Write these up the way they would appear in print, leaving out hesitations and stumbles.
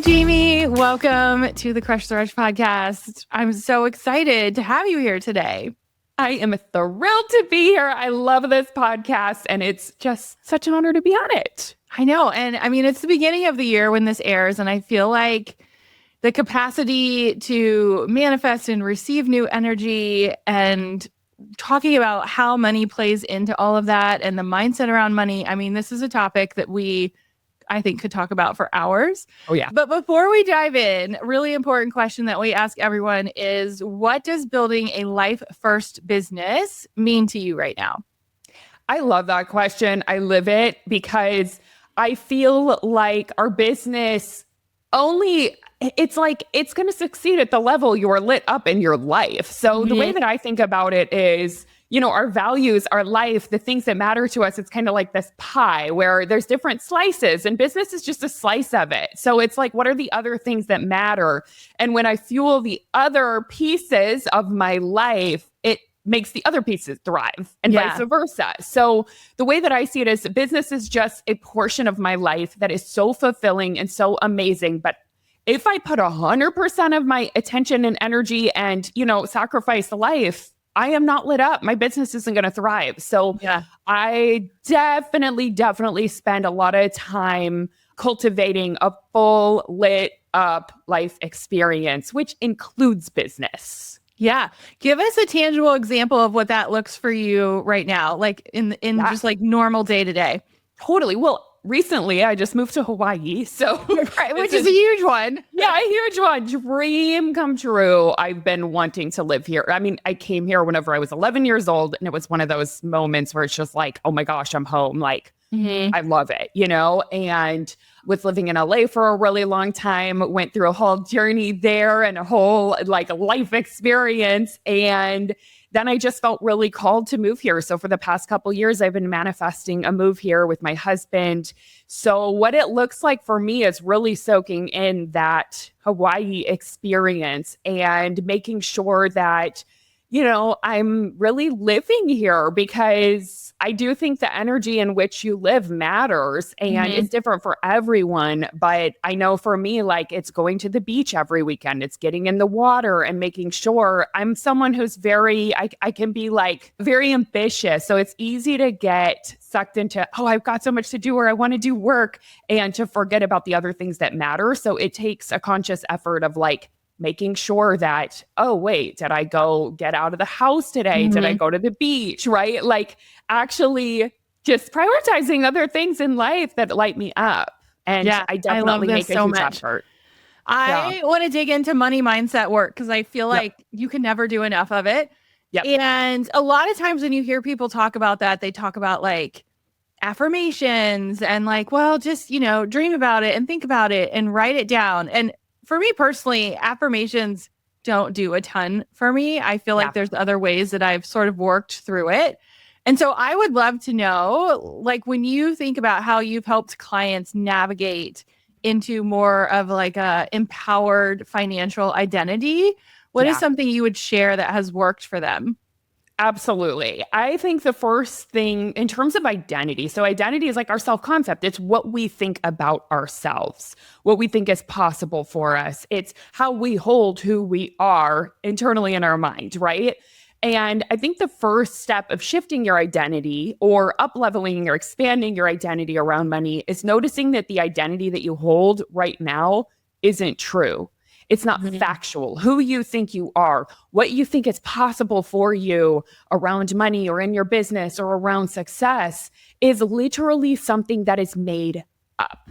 Jamie. Welcome to the Crush the Rush podcast. I'm so excited to have you here today. I am thrilled to be here. I love this podcast, and it's just such an honor to be on it. I know. And I mean, it's the beginning of the year when this airs, and I feel like the capacity to manifest and receive new energy and talking about how money plays into all of that and the mindset around money. I mean, this is a topic that I think could talk about for hours. Oh, yeah. But before we dive in, a really important question that we ask everyone is, what does building a life first business mean to you right now? I love that question. I live it because I feel like our business it's going to succeed at the level you're lit up in your life. So the way that I think about it is, our values, our life, the things that matter to us, it's kind of like this pie where there's different slices and business is just a slice of it. So it's like, what are the other things that matter? And when I fuel the other pieces of my life, it makes the other pieces thrive and vice versa. So the way that I see it is business is just a portion of my life that is so fulfilling and so amazing. But if I put 100% of my attention and energy and, sacrifice the life, I am not lit up. My business isn't going to thrive. So I definitely spend a lot of time cultivating a full lit up life experience, which includes business. Yeah. Give us a tangible example of what that looks for you right now, like in just like normal day to day. Totally. Well, recently I just moved to Hawaii. So, which is a huge one. Yeah, a huge one. Dream come true. I've been wanting to live here. I mean, I came here whenever I was 11 years old, and it was one of those moments where it's just like, oh my gosh, I'm home. Like, I love it, and was living in LA for a really long time, went through a whole journey there and a whole life experience. And then I just felt really called to move here. So for the past couple of years, I've been manifesting a move here with my husband. So what it looks like for me is really soaking in that Hawaii experience and making sure that, I'm really living here, because I do think the energy in which you live matters, and it's different for everyone. But I know for me, it's going to the beach every weekend. It's getting in the water and making sure. I'm someone who's I can be very ambitious. So it's easy to get sucked into, I've got so much to do, or I want to do work, and to forget about the other things that matter. So it takes a conscious effort of making sure that, did I go get out of the house today? Did I go to the beach? Right? Actually just prioritizing other things in life that light me up. And I definitely make a huge effort. I want to dig into money mindset work because I feel like you can never do enough of it. Yep. And a lot of times when you hear people talk about that, they talk about affirmations and just, dream about it and think about it and write it down. And for me personally, affirmations don't do a ton for me. I feel like there's other ways that I've sort of worked through it. And so I would love to know, when you think about how you've helped clients navigate into more of a empowered financial identity, what is something you would share that has worked for them? Absolutely. I think the first thing in terms of identity, so identity is our self-concept. It's what we think about ourselves, what we think is possible for us. It's how we hold who we are internally in our mind, right? And I think the first step of shifting your identity or up-leveling or expanding your identity around money is noticing that the identity that you hold right now isn't true. It's not factual. Who you think you are, what you think is possible for you around money or in your business or around success is literally something that is made up,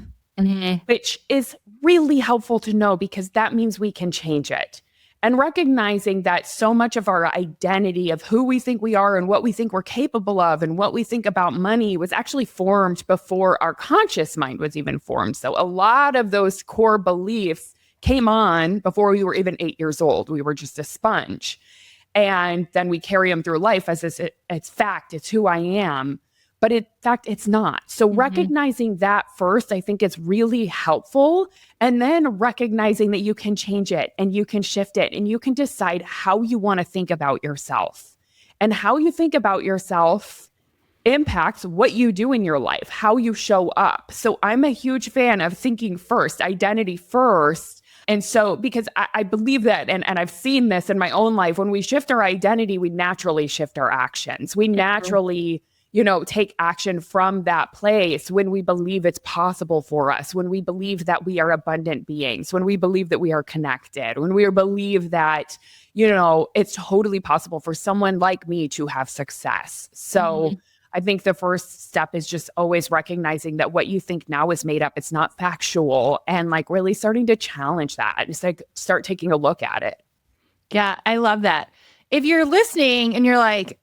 which is really helpful to know because that means we can change it. And recognizing that so much of our identity of who we think we are and what we think we're capable of and what we think about money was actually formed before our conscious mind was even formed. So a lot of those core beliefs came on before we were even 8 years old. We were just a sponge. And then we carry them through life as it's fact, it's who I am. But in fact, it's not. So recognizing that first, I think is really helpful. And then recognizing that you can change it and you can shift it and you can decide how you want to think about yourself. And how you think about yourself impacts what you do in your life, how you show up. So I'm a huge fan of thinking first, identity first. And so, because I believe that, and I've seen this in my own life, when we shift our identity, we naturally shift our actions. We naturally, take action from that place when we believe it's possible for us, when we believe that we are abundant beings, when we believe that we are connected, when we believe that, it's totally possible for someone like me to have success. So I think the first step is just always recognizing that what you think now is made up. It's not factual, and like really starting to challenge that. Just like start taking a look at it. Yeah, I love that. If you're listening and you're like,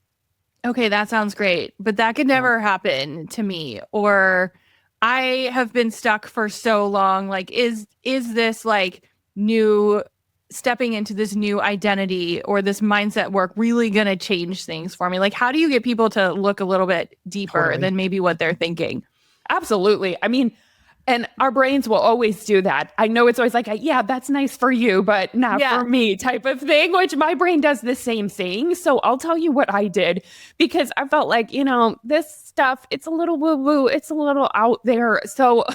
okay, that sounds great, but that could never happen to me, or I have been stuck for so long. Like, is this like new stepping into this new identity or this mindset work really going to change things for me? Like, how do you get people to look a little bit deeper than maybe what they're thinking? Absolutely. I mean, and our brains will always do that. I know it's always like, yeah, that's nice for you, but not for me type of thing, which my brain does the same thing. So I'll tell you what I did, because I felt like, this stuff, it's a little woo-woo, it's a little out there. So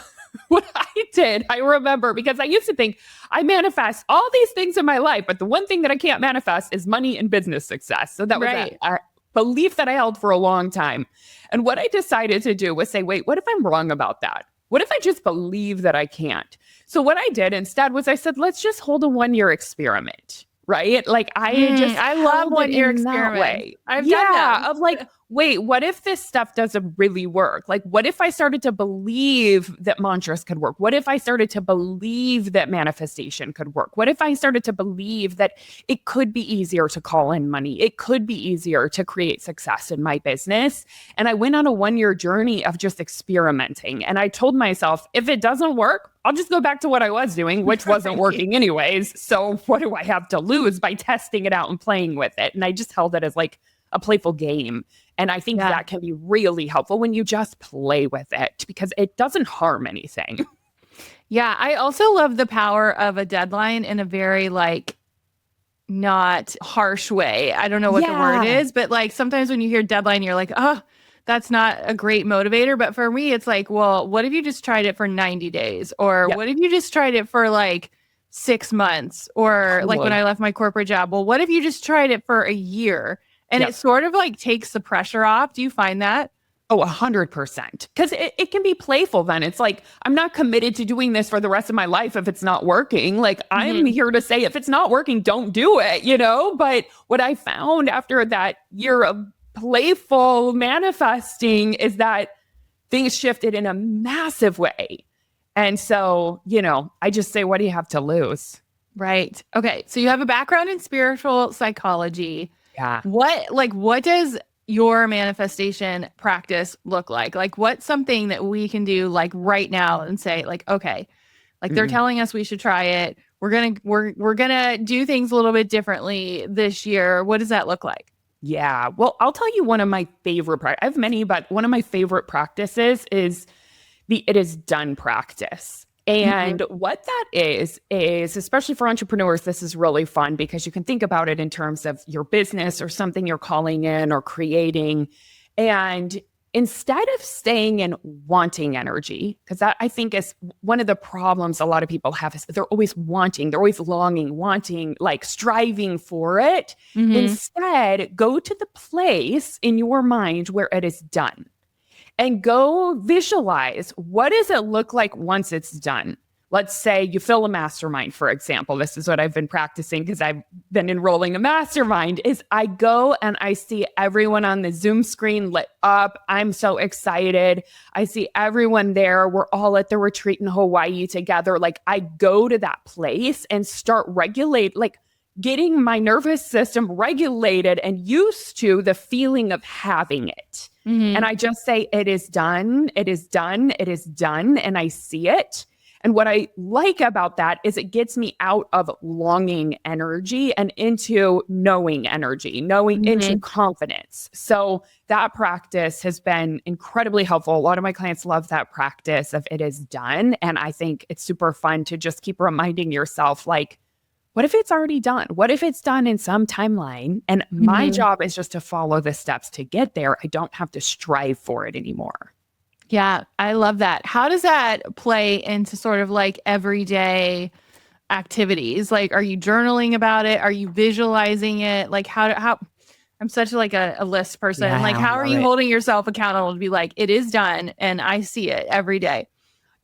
what I did, I remember, because I used to think I manifest all these things in my life, but the one thing that I can't manifest is money and business success. So that was a belief that I held for a long time. And what I decided to do was say, wait, what if I'm wrong about that? What if I just believe that I can't? So what I did instead was I said, let's just hold a 1-year experiment. Right? Like I love 1-year experiment. I've done that. Of like, wait, what if this stuff doesn't really work? Like, what if I started to believe that mantras could work? What if I started to believe that manifestation could work? What if I started to believe that it could be easier to call in money? It could be easier to create success in my business. And I went on a 1-year journey of just experimenting. And I told myself, if it doesn't work, I'll just go back to what I was doing, which wasn't working anyways. So what do I have to lose by testing it out and playing with it? And I just held it as like a playful game. And I think that can be really helpful when you just play with it, because it doesn't harm anything. Yeah. I also love the power of a deadline in a very like not harsh way. I don't know what the word is, but like sometimes when you hear deadline, you're like, oh, that's not a great motivator. But for me, it's like, well, what if you just tried it for 90 days? Or what if you just tried it for like 6 months? Or like when I left my corporate job, well, what if you just tried it for a year? And it sort of like takes the pressure off. Do you find that? Oh, 100%. Because it can be playful then. It's like, I'm not committed to doing this for the rest of my life if it's not working. Like, I'm here to say, if it's not working, don't do it, But what I found after that year of playful manifesting is that things shifted in a massive way. And so, I just say, what do you have to lose? Right. Okay. So you have a background in spiritual psychology. Yeah. What does your manifestation practice look like? Like, what's something that we can do like right now and say like, okay, like they're telling us we should try it. We're going to do things a little bit differently this year. What does that look like? Yeah. Well, I'll tell you one of my favorite I have many, but one of my favorite practices is the it is done practice. And what that is especially for entrepreneurs, this is really fun because you can think about it in terms of your business or something you're calling in or creating. And instead of staying in wanting energy, because that I think is one of the problems a lot of people have, is they're always wanting, they're always longing, wanting, like striving for it. Instead, go to the place in your mind where it is done. And go visualize, what does it look like once it's done? Let's say you fill a mastermind, for example. This is what I've been practicing because I've been enrolling a mastermind, is I go and I see everyone on the Zoom screen lit up. I'm so excited. I see everyone there. We're all at the retreat in Hawaii together. Like I go to that place and start getting my nervous system regulated and used to the feeling of having it. And I just say, it is done, it is done, it is done. And I see it. And what I like about that is it gets me out of longing energy and into knowing energy, into confidence. So that practice has been incredibly helpful. A lot of my clients love that practice of it is done. And I think it's super fun to just keep reminding yourself, like, What if it's already done? What if it's done in some timeline and my job is just to follow the steps to get there? I don't have to strive for it anymore. Yeah, I love that. How does that play into sort of like everyday activities? Like, are you journaling about it? Are you visualizing it? Like, how I'm such like a list person. Yeah, Like, how are you holding yourself accountable to be like, it is done and I see it every day?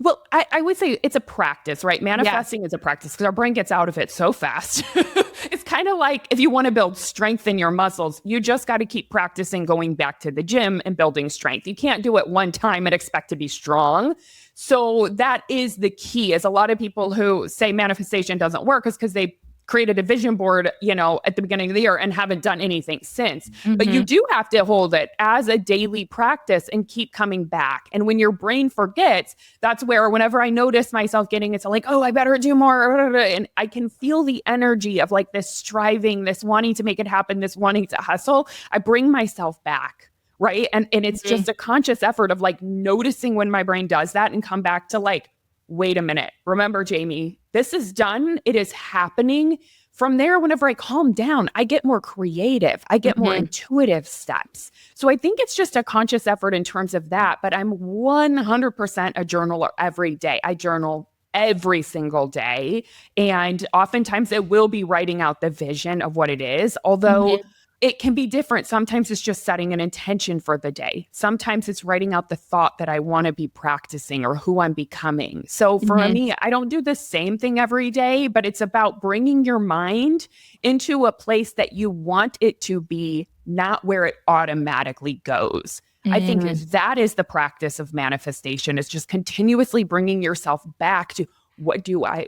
Well, I would say it's a practice, right? Manifesting is a practice because our brain gets out of it so fast. It's kind of like if you want to build strength in your muscles, you just got to keep practicing going back to the gym and building strength. You can't do it one time and expect to be strong. So that is the key. Is a lot of people who say manifestation doesn't work is because they created a vision board, at the beginning of the year and haven't done anything since. But you do have to hold it as a daily practice and keep coming back. And when your brain forgets, that's where whenever I notice myself getting into like, oh, I better do more. And I can feel the energy of like this striving, this wanting to make it happen, this wanting to hustle. I bring myself back. Right. And it's just a conscious effort of like noticing when my brain does that and come back to like, wait a minute. Remember, Jamie, this is done. It is happening. From there, whenever I calm down, I get more creative. I get more intuitive steps. So I think it's just a conscious effort in terms of that. But I'm 100% a journaler every day. I journal every single day. And oftentimes it will be writing out the vision of what it is. Although it can be different. Sometimes it's just setting an intention for the day. Sometimes it's writing out the thought that I want to be practicing or who I'm becoming. So for me, I don't do the same thing every day, but it's about bringing your mind into a place that you want it to be, not where it automatically goes. I think that is the practice of manifestation, is just continuously bringing yourself back to where do I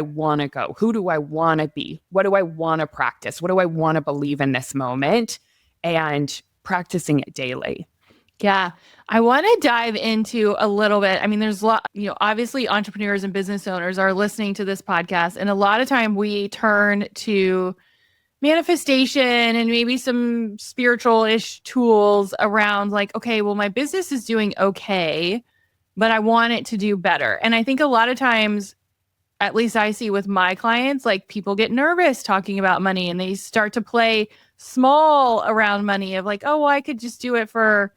want to go? Who do I want to be? What do I want to practice? What do I want to believe in this moment? And practicing it daily. Yeah. I want to dive into a little bit. I mean, there's a lot, obviously entrepreneurs and business owners are listening to this podcast. And a lot of time we turn to manifestation and maybe some spiritual-ish tools around like, okay, well, my business is doing okay, but I want it to do better. And I think a lot of times, at least I see with my clients, like people get nervous talking about money and they start to play small around money of like, oh, well, I could just do it for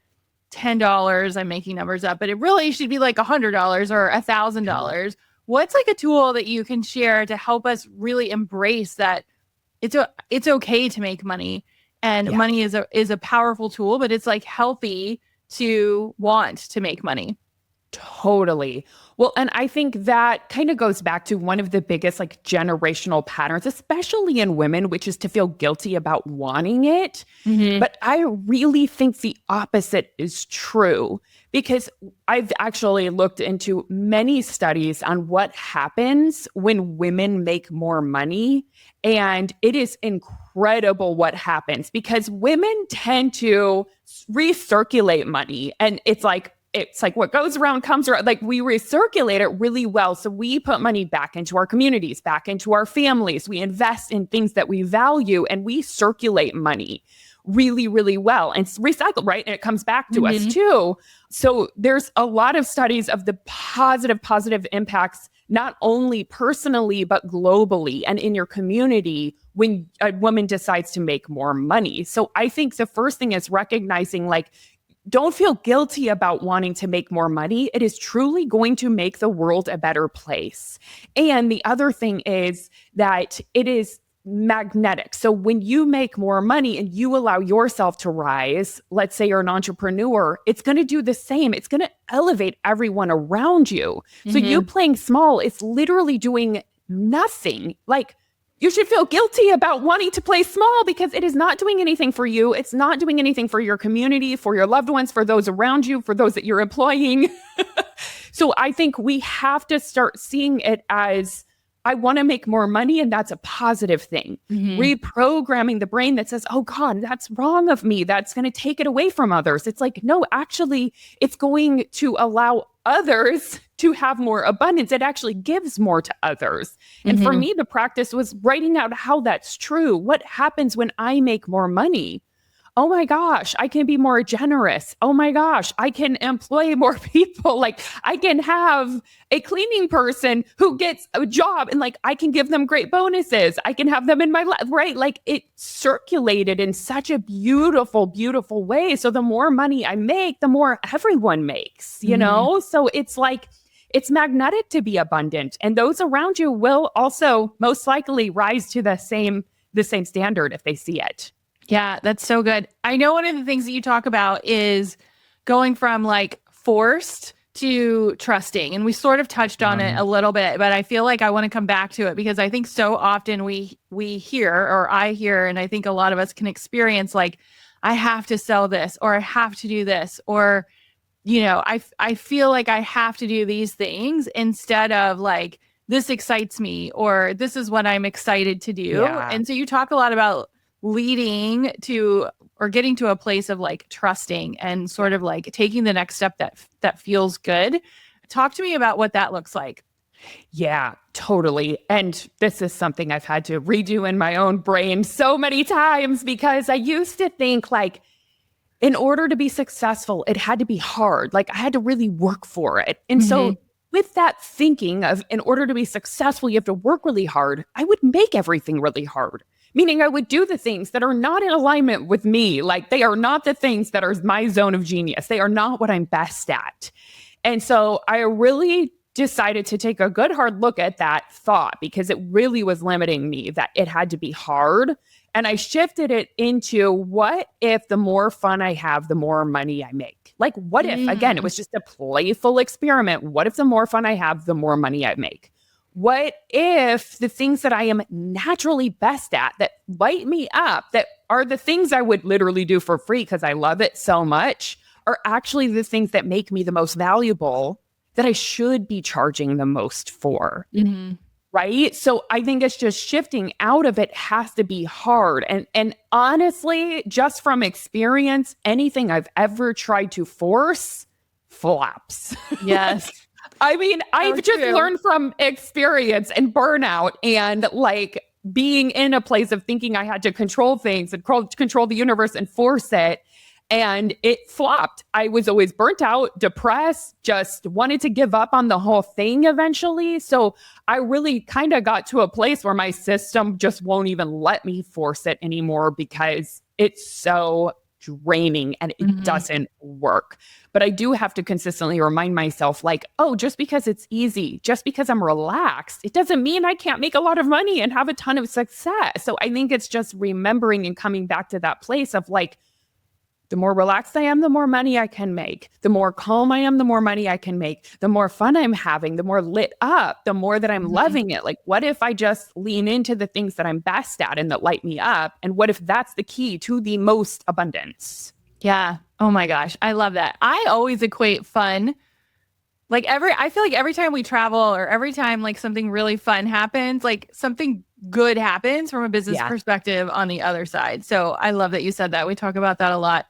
$10. I'm making numbers up, but it really should be like $100 or $1,000. What's like a tool that you can share to help us really embrace that it's okay to make money, and money is a powerful tool, but it's like healthy to want to make money? Totally. Well, and I think that kind of goes back to one of the biggest like generational patterns, especially in women, which is to feel guilty about wanting it. But I really think the opposite is true, because I've actually looked into many studies on what happens when women make more money. And it is incredible what happens, because women tend to recirculate money. And it's like what goes around comes around. Like we recirculate it really well. So we put money back into our communities, back into our families. We invest in things that we value, and we circulate money really, really well and recycle, right? And it comes back to us too. So there's a lot of studies of the positive impacts, not only personally, but globally and in your community when a woman decides to make more money. So I think the first thing is recognizing, like, don't feel guilty about wanting to make more money. It is truly going to make the world a better place. And the other thing is that it is magnetic. So when you make more money and you allow yourself to rise, let's say you're an entrepreneur, it's going to do the same. It's going to elevate everyone around you. So you playing small, it's literally doing nothing. Like, you should feel guilty about wanting to play small, because it is not doing anything for you. It's not doing anything for your community, for your loved ones, for those around you, for those that you're employing. So I think we have to start seeing it as, I want to make more money, and that's a positive thing. Reprogramming the brain that says, oh God, that's wrong of me. That's going to take it away from others. It's like, no, actually, it's going to allow others to have more abundance. It actually gives more to others. And for me, the practice was writing out how that's true. What happens when I make more money? oh my gosh, I can be more generous. Oh my gosh, I can employ more people. Like I can have a cleaning person who gets a job and like I can give them great bonuses. I can have them in my life, right? Like it circulated in such a beautiful, beautiful way. So the more money I make, the more everyone makes, you know? So it's like, it's magnetic to be abundant. And those around you will also most likely rise to the same standard if they see it. Yeah, that's so good. I know one of the things that you talk about is going from like forced to trusting. And we sort of touched on it a little bit, but I feel like I want to come back to it because I think so often we hear, or I hear, and I think a lot of us can experience like, I have to sell this, or I have to do this, or, you know, I feel like I have to do these things instead of like, this excites me, or this is what I'm excited to do. Yeah. And so you talk a lot about leading to or getting to a place of like trusting and sort of like taking the next step that feels good. Talk to me about what that looks like. Yeah, totally. And this is something I've had to redo in my own brain so many times because I used to think like in order to be successful, it had to be hard. Like I had to really work for it. And so with that thinking of in order to be successful, you have to work really hard, I would make everything really hard. Meaning I would do the things that are not in alignment with me. Like they are not the things that are my zone of genius. They are not what I'm best at. And so I really decided to take a good hard look at that thought because it really was limiting me that it had to be hard. And I shifted it into what if the more fun I have, the more money I make? Like what if, again, it was just a playful experiment. What if the more fun I have, the more money I make? What if the things that I am naturally best at, that light me up, that are the things I would literally do for free because I love it so much, are actually the things that make me the most valuable, that I should be charging the most for? Right? So I think it's just shifting out of it has to be hard. And honestly, just from experience, anything I've ever tried to force flops. Yes. I mean, I've just learned from experience and burnout and like being in a place of thinking I had to control things and control the universe and force it. And it flopped. I was always burnt out, depressed, just wanted to give up on the whole thing eventually. So I really kind of got to a place where my system just won't even let me force it anymore because it's so draining and it doesn't work. But I do have to consistently remind myself like, oh, just because it's easy, just because I'm relaxed, it doesn't mean I can't make a lot of money and have a ton of success. So I think it's just remembering and coming back to that place of like, the more relaxed I am, the more money I can make. The more calm I am, the more money I can make. The more fun I'm having, the more lit up, the more that I'm loving it. Like, what if I just lean into the things that I'm best at and that light me up? And what if that's the key to the most abundance? Yeah. Oh my gosh. I love that. I always equate fun. Like I feel like every time we travel or every time like something really fun happens, like something good happens from a business perspective on the other side. So I love that you said that. We talk about that a lot.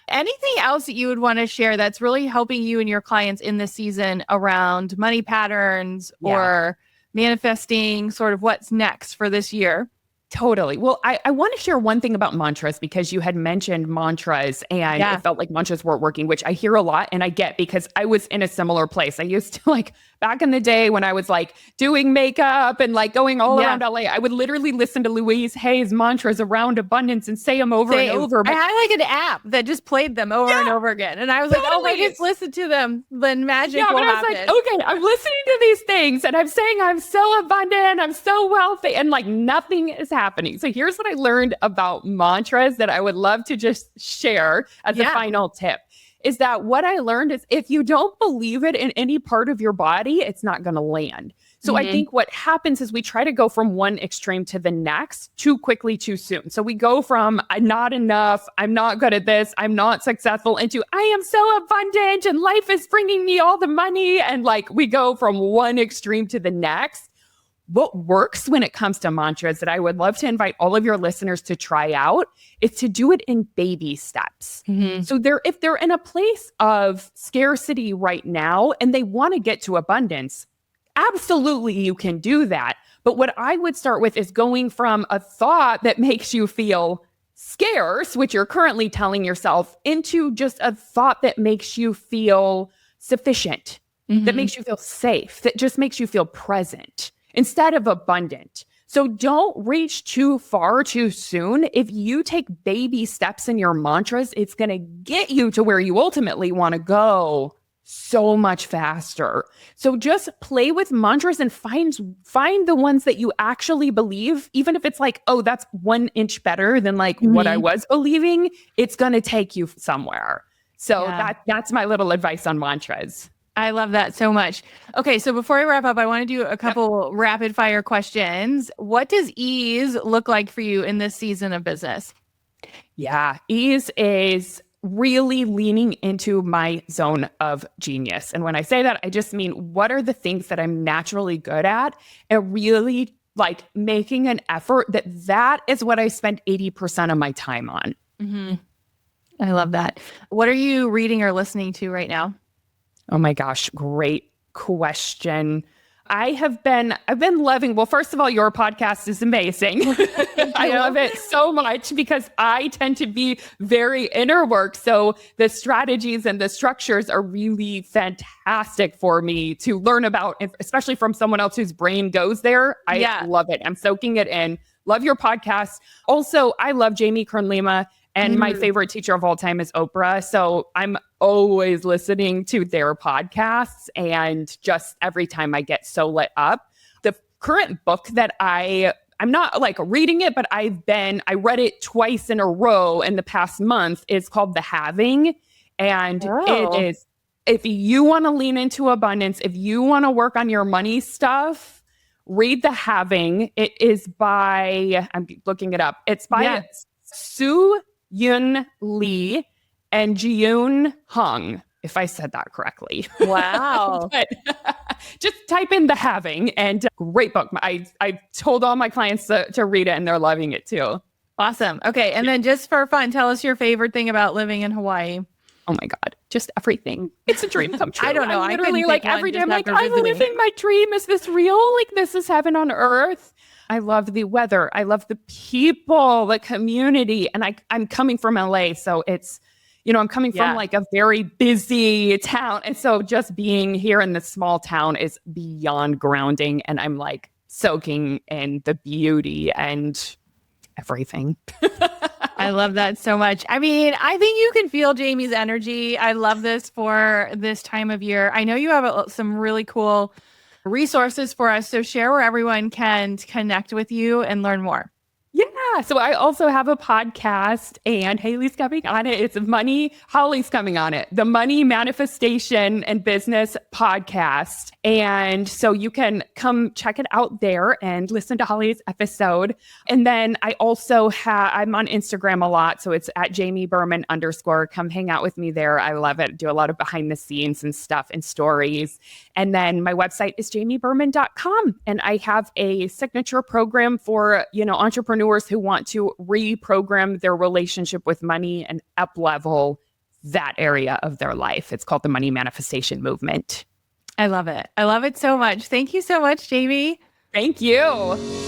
Anything else that you would want to share that's really helping you and your clients in this season around money patterns or manifesting sort of what's next for this year? Totally. Well, I want to share one thing about mantras because you had mentioned mantras and it felt like mantras weren't working, which I hear a lot and I get because I was in a similar place. I used to like back in the day when I was like doing makeup and like going all around LA, I would literally listen to Louise Hay's mantras around abundance and say them over and over. But I had like an app that just played them over and over again. And I was like, oh, I just listen to them. Then magic will happen. I was like, okay, I'm listening to these things and I'm saying I'm so abundant, I'm so wealthy, and like nothing is happening. So here's what I learned about mantras that I would love to just share as a final tip. Is that what I learned is if you don't believe it in any part of your body, it's not going to land. So I think what happens is we try to go from one extreme to the next too quickly, too soon. So we go from I'm not enough, I'm not good at this, I'm not successful into I am so abundant and life is bringing me all the money. And like we go from one extreme to the next. What works when it comes to mantras that I would love to invite all of your listeners to try out is to do it in baby steps. So if they're in a place of scarcity right now and they want to get to abundance, absolutely you can do that. But what I would start with is going from a thought that makes you feel scarce, which you're currently telling yourself, into just a thought that makes you feel sufficient, that makes you feel safe, that just makes you feel present instead of abundant. So don't reach too far too soon. If you take baby steps in your mantras, it's going to get you to where you ultimately want to go so much faster. So just play with mantras and find the ones that you actually believe, even if it's like, oh, that's 1 inch better than like what I was believing, it's going to take you somewhere. So that's my little advice on mantras. I love that so much. Okay, so before I wrap up, I want to do a couple rapid fire questions. What does ease look like for you in this season of business? Yeah, ease is really leaning into my zone of genius. And when I say that, I just mean, what are the things that I'm naturally good at, and really like making an effort that is what I spend 80% of my time on. I love that. What are you reading or listening to right now? Oh my gosh, great question. I've been loving, well, first of all, your podcast is amazing. I love it so much because I tend to be very inner work. So the strategies and the structures are really fantastic for me to learn about, especially from someone else whose brain goes there. I love it. I'm soaking it in. Love your podcast. Also, I love Jamie Berman. And my favorite teacher of all time is Oprah. So I'm always listening to their podcasts. And just every time I get so lit up. The current book that I'm not like reading it, but I read it twice in a row in the past month, is called The Having. And it is, if you want to lean into abundance, if you want to work on your money stuff, read The Having. It is by, I'm looking it up. It's by Sue Yun Lee and Jiyoon Hung, if I said that correctly. Wow. But just type in The Having, and great book. I told all my clients to read it, and they're loving it too. Awesome. Okay. And then just for fun, tell us your favorite thing about living in Hawaii. Oh my God, just everything. It's a dream come true. I don't know. I'm literally like every day I'm like, I'm living my dream. Is this real? Like, this is heaven on earth. I love the weather. I love the people, the community. And I'm coming from LA. So it's, I'm coming from like a very busy town. And so just being here in this small town is beyond grounding. And I'm like soaking in the beauty and everything. I love that so much. I mean, I think you can feel Jamie's energy. I love this for this time of year. I know you have some really cool resources for us. So share where everyone can connect with you and learn more. Yeah. So I also have a podcast, and Haley's coming on it. It's Holly's coming on it. The Money Manifestation and Business Podcast. And so you can come check it out there and listen to Holly's episode. And then I also I'm on Instagram a lot. So it's at Jamie Berman _. Come hang out with me there. I love it. Do a lot of behind the scenes and stuff and stories. And then my website is jamieberman.com. And I have a signature program for, entrepreneurs who want to reprogram their relationship with money and up-level that area of their life. It's called the Money Manifestation Movement. I love it. I love it so much. Thank you so much, Jamie. Thank you.